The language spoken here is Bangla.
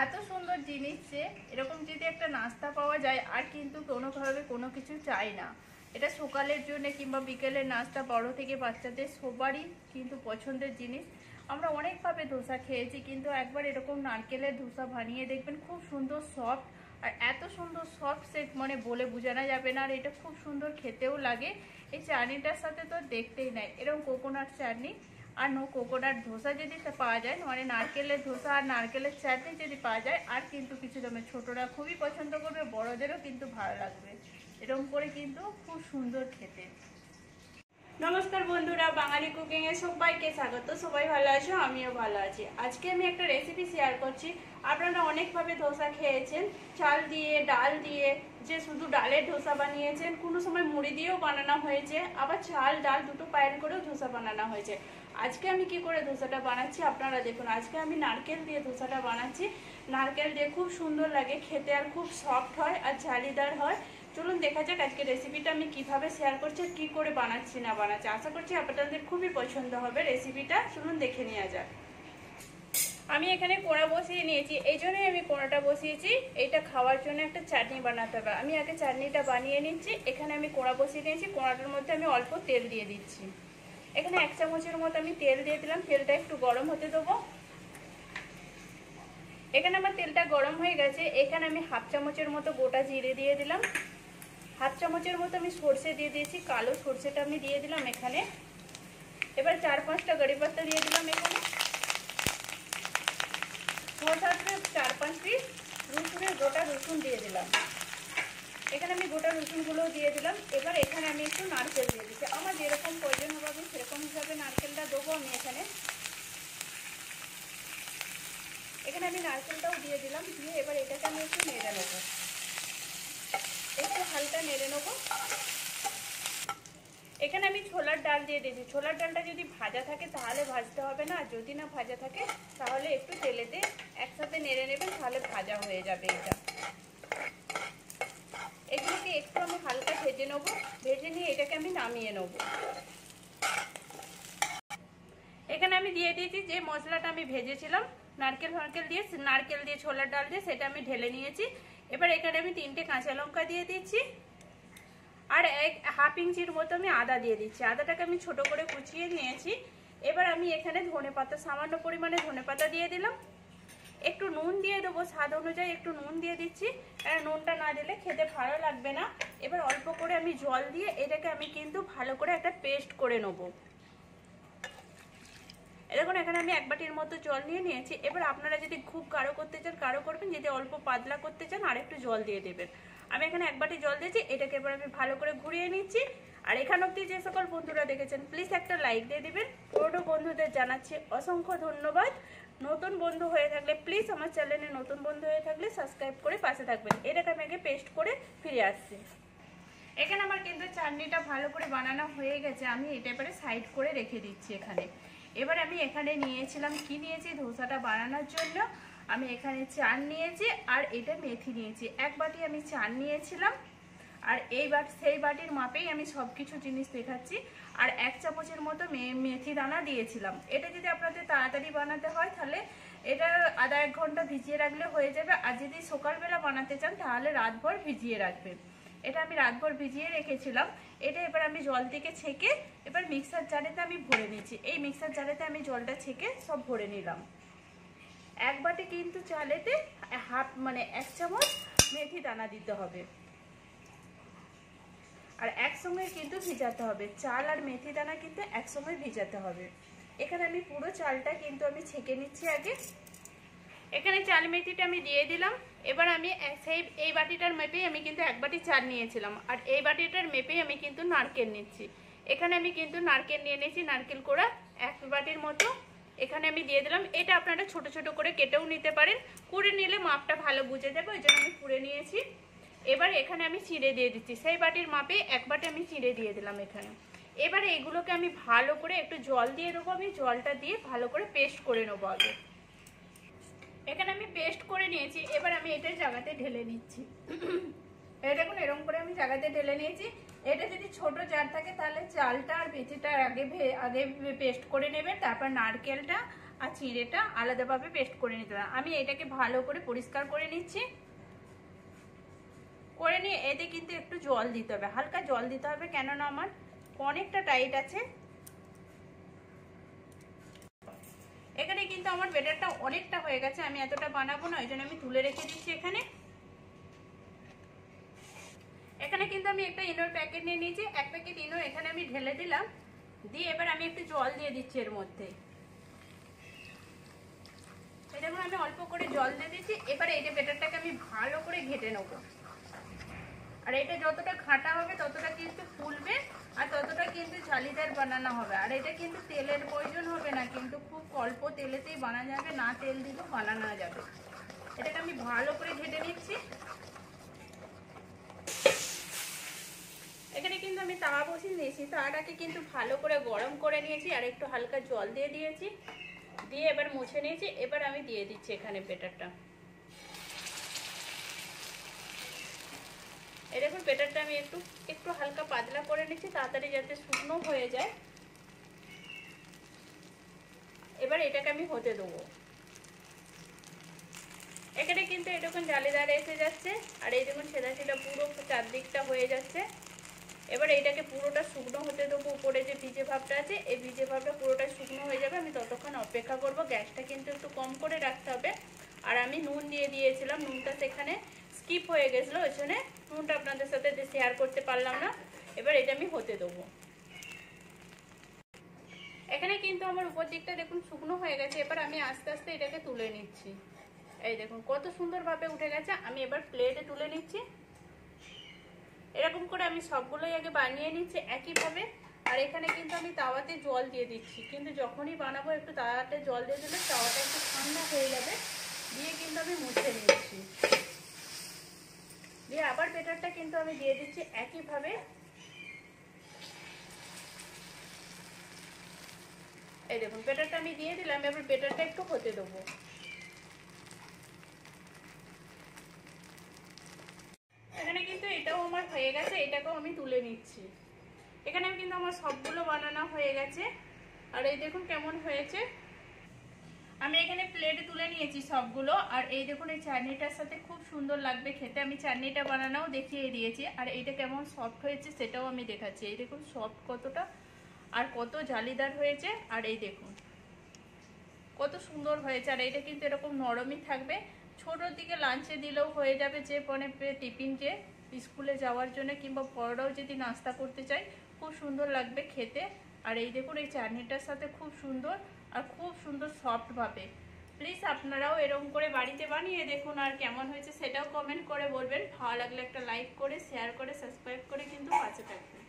এত সুন্দর জিনিস যে এরকম যদি একটা নাস্তা পাওয়া যায় আর কিন্তু কোনোভাবে কোনো কিছু চাই না। এটা সকালের জন্য কিংবা বিকেলের নাস্তা, বড় থেকে বাচ্চাদের সবারই কিন্তু পছন্দের জিনিস। আমরা অনেকভাবে ধোসা খেয়েছি, কিন্তু একবার এরকম নারকেলের ধোসা বানিয়ে দেখবেন, খুব সুন্দর সফট। আর এত সুন্দর সফট সে মানে বলে বোঝানো যাবে না। আর এটা খুব সুন্দর খেতেও লাগে। এই চাটনিটার সাথে তো দেখতেই নাই, এরকম কোকোনাট চাটনি আর নো কোকোনাট ধোসা যদি পাওয়া যায়, মানে নারকেলের ধোসা আর নারকেলের চাটনি যদি পাওয়া যায়, আর কিন্তু কিছু দামে ছোটরা খুবই পছন্দ করবে, বড়দেরও কিন্তু ভালো লাগবে। এরকম করে কিন্তু খুব সুন্দর খেতে। নমস্কার বন্ধুরা, বাঙালি কুকিং এ সবাইকে স্বাগত। সবাই ভালো আছো, আমিও ভালো আছি। আজকে আমি একটা রেসিপি শেয়ার করছি। আপনারা অনেকভাবে ধোসা খেয়েছেন, চাল দিয়ে, ডাল দিয়ে, যে শুধু ডালের ধোসা বানিয়েছেন, কোনো সময় মুড়ি দিয়েও বানানো হয়েছে, আবার চাল ডাল দুটো পায়ের করেও ধোসা বানানো হয়েছে। আজকে আমি কি করে ধোসাটা বানাচ্ছি আপনারা দেখুন। আজকে আমি নারকেল দিয়ে ধোসাটা বানাচ্ছি। নারকেল দিয়ে খুব সুন্দর লাগে খেতে, আর খুব সফট হয় আর জালিদার হয়। চলুন দেখা যাক আজকে রেসিপিটা আমি কিভাবে শেয়ার করছি, কি করে বানাচ্ছি না বানাচ্ছি। আশা করছি আপনাদের খুবই পছন্দ হবে রেসিপিটা। চলুন দেখে নেওয়া যাক। আমি এখানে কোড়া বসিয়ে নিয়েছি, এই জন্যই আমি কোড়াটা বসিয়েছি। এইটা খাওয়ার জন্য একটা চাটনি বানাতে হবে। আমি আগে চাটনিটা বানিয়ে নিচ্ছি। এখানে আমি কোড়া বসিয়ে নিয়েছি, কোড়াটার মধ্যে আমি অল্প তেল দিয়ে দিচ্ছি। এখানে 1 চামচের মতো আমি তেল দিয়ে দিলাম। তেলটা একটু গরম হতে দেবো। এখানে আমার তেলটা গরম হয়ে গেছে। এখানে আমি 1/2 চামচের মতো গোটা জিরে দিয়ে দিলাম। 1/2 চামচের মতো আমি সর্ষে দিয়ে দিয়েছি, কালো সর্ষেটা আমি দিয়ে দিলাম এখানে। এবার 4-5টা কারি পাতা দিয়ে দিলাম এখানে। 4-5 পিস রসুনের গোটা রসুন দিয়ে দিলাম। এখানে আমি গোটা রসুনগুলোও দিয়ে দিলাম। এবার এখানে আমি একটু নারকেল দিয়ে দিচ্ছি। আমার যেরকম প্রয়োজন হবে আমি সেরকম হিসাবে নারকেলটা দেবো আমি এখানে। এখানে আমি নারকেলটাও দিয়ে দিলাম। দিয়ে এবার এটাকে আমি একটু নেড়ে নেবো, একটু হালকা নেড়ে নেবো। এখানে আমি ছোলার ডাল দিয়ে দিয়েছি। ছোলার ডালটা যদি ভাজা থাকে তাহলে ভাজতে হবে না, আর যদি না ভাজা থাকে তাহলে একটু তেলেতে একসাথে নেড়ে নেবেন, তাহলে ভাজা হয়ে যাবে এটা। এগুলোকে একটু আমি হালকা ভেজে নেবো। ভেজে নিয়ে এটাকে আমি নামিয়ে নেবো। এখানে আমি দিয়ে দিয়েছি যে মশলাটা আমি ভেজেছিলাম নারকেল দিয়ে ছোলার ডাল দিয়ে, সেটা আমি ঢেলে নিয়েছি। এবার এখানে আমি 3টে কাঁচা লঙ্কা দিয়ে দিচ্ছি, আর 1/2 ইঞ্চির মতো আমি আদা দিয়ে দিচ্ছি। আদাটাকে আমি ছোট করে কুচিয়ে নিয়েছি। এবার আমি এখানে ধনেপাতা, সামান্য পরিমাণে ধনেপাতা দিয়ে দিলাম। একটু নুন দিয়ে দেবো, স্বাদ অনুযায়ী একটু নুন দিয়ে দিচ্ছি। আর নুনটা না দিলে খেতে ভালো লাগবে না। এবার অল্প করে আমি জল দিয়ে এটাকে আমি কিন্তু ভালো করে একটা পেস্ট করে নেবো। দেখুন এখানে আমি 1 বাটির মতো জল নিয়ে নিয়েছি। এবার আপনারা যদি খুব গাঢ় করতে চান গাঢ় করবেন, যদি অল্প পাতলা করতে চান আর একটু জল দিয়ে দেবেন। আমি এখানে 1 বাটি জল দিয়েছি। এটাকে এবার আমি ভালো করে ঘুরিয়ে নিচ্ছি। আর এখান অবধি যে সকল বন্ধুরা দেখেছেন প্লিজ একটা লাইক দিয়ে দিবেন। পুরনো বন্ধুদের জানাচ্ছি অসংখ্য ধন্যবাদ। নতুন বন্ধু হয়ে থাকলে প্লিজ আমার চ্যানেলে নতুন বন্ধু হয়ে থাকলে সাবস্ক্রাইব করে পাশে থাকবেন। এটাকে আমি আগে পেস্ট করে ফিরে আসছি। এখানে আমার কিন্তু চাটনিটা ভালো করে বানানো হয়ে গেছে। আমি এটা এবারে সাইড করে রেখে দিচ্ছি এখানে। এবার আমি এখানে নিয়েছিলাম, কি নিয়েছি ধোসাটা বানানোর জন্য, আমি এখানে চাল নিয়েছি আর এটা মেথি নিয়েছি। 1 বাটি আমি চাল নিয়েছিলাম, আর সেই বাটির মাপেই আমি সব কিছু জিনিস দেখাচ্ছি। আর 1 চামচের মতো মেথি দানা দিয়েছিলাম। এটা যদি আপনাদের তাড়াতাড়ি বানাতে হয় তাহলে এটা আধা 1 ঘন্টা ভিজিয়ে রাখলে হয়ে যাবে। আর যদি সকালবেলা বানাতে চান তাহলে রাতভর ভিজিয়ে রাখবেন। এটা আমি রাতভর ভিজিয়ে রেখেছিলাম। এটা এবার আমি জল থেকে ছেঁকে এবার মিক্সার জারেতে আমি ভরে নিচ্ছি। এই মিক্সার জারেতে আমি জলটা ছেঁকে সব ভরে নিলাম। 1 বাটি কিন্তু চালেতে 1 চামচ মেথি দানা দিতে হবে, আর একসঙ্গে কিন্তু ভিজাতে হবে। চাল আর মেথি দানা কিন্তু একসঙ্গে ভিজাতে হবে। এখানে আমি পুরো চালটা কিন্তু আমি ছেঁকে নিচ্ছি আগে। এখানে চাল মেথিটা আমি দিয়ে দিলাম। এবার আমি এই বাটিটার মেপেই আমি কিন্তু 1 বাটি চাল নিয়েছিলাম, আর এই বাটিটার মেপেই আমি কিন্তু নারকেল নিচ্ছি। এখানে আমি কিন্তু নারকেল নিয়ে নিয়েছি, নারকেল কোড়া 1 বাটির মতো এখানে আমি দিয়ে দিলাম। এটা আপনারা ছোট ছোট করে কেটেও নিতে পারেন, কুড়ে নিলে মাপটা ভালো বুঝে যাবে, ওই জন্য আমি কুড়ে নিয়েছি। এবার এখানে আমি চিড়ে দিয়ে দিচ্ছি, সেই বাটির মাপে 1 বাটি আমি চিড়ে দিয়ে দিলাম এখানে। এবারে এগুলোকে আমি ভালো করে একটু জল দিয়ে দেবো। আমি জলটা দিয়ে ভালো করে পেস্ট করে নেবো আগে। এখানে আমি পেস্ট করে নিয়েছি। এবার আমি এটা জায়গাতে ঢেলে নিচ্ছি। এটা দেখুন এরকম করে আমি জায়গাতে ঢেলে নিয়েছি। এটা যদি ছোট জার থাকে তাহলে চালটা আর মেথিটা আগে পেস্ট করে নেবেন, তারপর নারকেলটা আর চিঁড়েটা আলাদাভাবে পেস্ট করে নিতে হবে। আমি এটাকে ভালো করে পরিষ্কার করে নিচ্ছি। করে নিয়ে এতে কিন্তু একটু জল দিতে হবে, হালকা জল দিতে হবে, কেননা আমার অনেকটা টাইট আছে। এখানে কিন্তু আমার ব্যাটারটা অনেকটা হয়ে গেছে, আমি এতটা বানাবো না, ওই জন্য আমি তুলে রেখে দিচ্ছি। এখানে কিন্তু আমি একটা ইনোর প্যাকেট নিয়ে নিয়েছি, 1 প্যাকেট ইনো এখানে আমি ঢেলে দিলাম। দিয়ে এবার আমি একটু জল দিয়ে দিচ্ছি এর মধ্যে। এটা আমি অল্প করে জল দিয়ে দিচ্ছি। এবারে এই যে ব্যাটারটাকে আমি ভালো করে ঘেটে নেবো। আর এটা যতটা ঘাটা হবে ততটা কিন্তু ফুলবে, আর ততটা কিন্তু জালিদার বানানো হবে। আর এটা কিন্তু তেলের প্রয়োজন হবে না, কিন্তু খুব অল্প তেলেতেই বানানো যাবে, না তেল দিলেও বানানো যাবে। এটাকে আমি ভালো করে ঘেটে নিচ্ছি। এখানে কিন্তু আমি তাওয়া বসিয়ে নিয়েছি, তাওয়াটাকে কিন্তু ভালো করে গরম করে নিয়েছি, আর একটু হালকা জল দিয়ে দিয়েছি, দিয়ে এবার মুছে নিয়েছি। এবার আমি দিয়ে দিচ্ছি এখানে ব্যাটারটা। এই দেখুন ব্যাটারটা আমি একটু হালকা পাতলা করে নিচ্ছি, তাড়াতাড়ি যাতে শুকনো হয়ে যায়। এবার এটাকে আমি হতে দেবো। এখানে কিন্তু এরকম জালিদার এসে যাচ্ছে, আর এই দেখুন সেটা পুরো চারদিকটা হয়ে যাচ্ছে। এবার এইটাকে পুরোটা শুকনো হতে দেবো। উপরে যে ভিজে ভাবটা আছে, এই ভিজে ভাবটা পুরোটা শুকনো হয়ে যাবে, আমি ততক্ষণ অপেক্ষা করব। গ্যাসটা কিন্তু একটু কম করে রাখতে হবে। আর আমি নুন দিয়ে দিয়েছিলাম, নুনটা সেখানে স্কিপ হয়ে গেছিলো, ওই জন্য নুনটা আপনাদের সাথে শেয়ার করতে পারলাম না। এবার এটা আমি হতে দেবো। এখানে কিন্তু আমার উপর দিকটা দেখুন শুকনো হয়ে গেছে। এবার আমি আস্তে আস্তে এটাকে তুলে নিচ্ছি। এই দেখুন কত সুন্দরভাবে উঠে গেছে। আমি এবার প্লেটে তুলে নিচ্ছি। এরকম করে আমি সবগুলোই আগে বানিয়ে নিচ্ছি একইভাবে। আর এখানে কিন্তু আমি তাওয়াতে জল দিয়ে দিচ্ছি, কিন্তু যখনই বানাবো একটু তাওয়াতে জল দিয়ে দিলে তাওয়াটা একটু ঠান্ডা হয়ে যাবে। দিয়ে কিন্তু আমি মুছে নিচ্ছি। দিয়ে আবার ব্যাটারটা কিন্তু আমি দিয়ে দিচ্ছি একইভাবে। এই দেখুন ব্যাটারটা আমি দিয়ে দিলাম। এবার ব্যাটারটা একটু হতে দেবো। এখানে কিন্তু এটাও আমার হয়ে গেছে, এটাকেও আমি তুলে নিচ্ছি। এখানে কিন্তু আমার সবগুলো বানানো হয়ে গেছে। আর এই দেখুন কেমন হয়েছে। আমি এখানে প্লেটে তুলে নিয়েছি সবগুলো। আর এই দেখুন এই চাটনিটার সাথে খুব সুন্দর লাগবে খেতে। আমি চাটনিটা বানানোও দেখিয়ে দিয়েছি। আর এইটা কেমন সফট হয়েছে সেটাও আমি দেখাচ্ছি। এই দেখুন সফট কতটা, আর কত জালিদার হয়েছে। আর এই দেখুন কত সুন্দর হয়েছে। আর এইটা কিন্তু এরকম নরমই থাকবে। ছোটোর দিকে লাঞ্চে দিলেও হয়ে যাবে, যে মানে টিফিন যে স্কুলে যাওয়ার জন্য, কিংবা বড়রাও যদি নাস্তা করতে চাই, খুব সুন্দর লাগবে খেতে। আর এই দেখুন এই চাটনিটার সাথে খুব সুন্দর, আর খুব সুন্দর সফটভাবে। প্লিজ আপনারাও এরকম করে বাড়িতে বানিয়ে দেখুন, আর কেমন হয়েছে সেটাও কমেন্ট করে বলবেন। ভালো লাগলে একটা লাইক করে, শেয়ার করে, সাবস্ক্রাইব করে কিন্তু পাশে থাকবেন।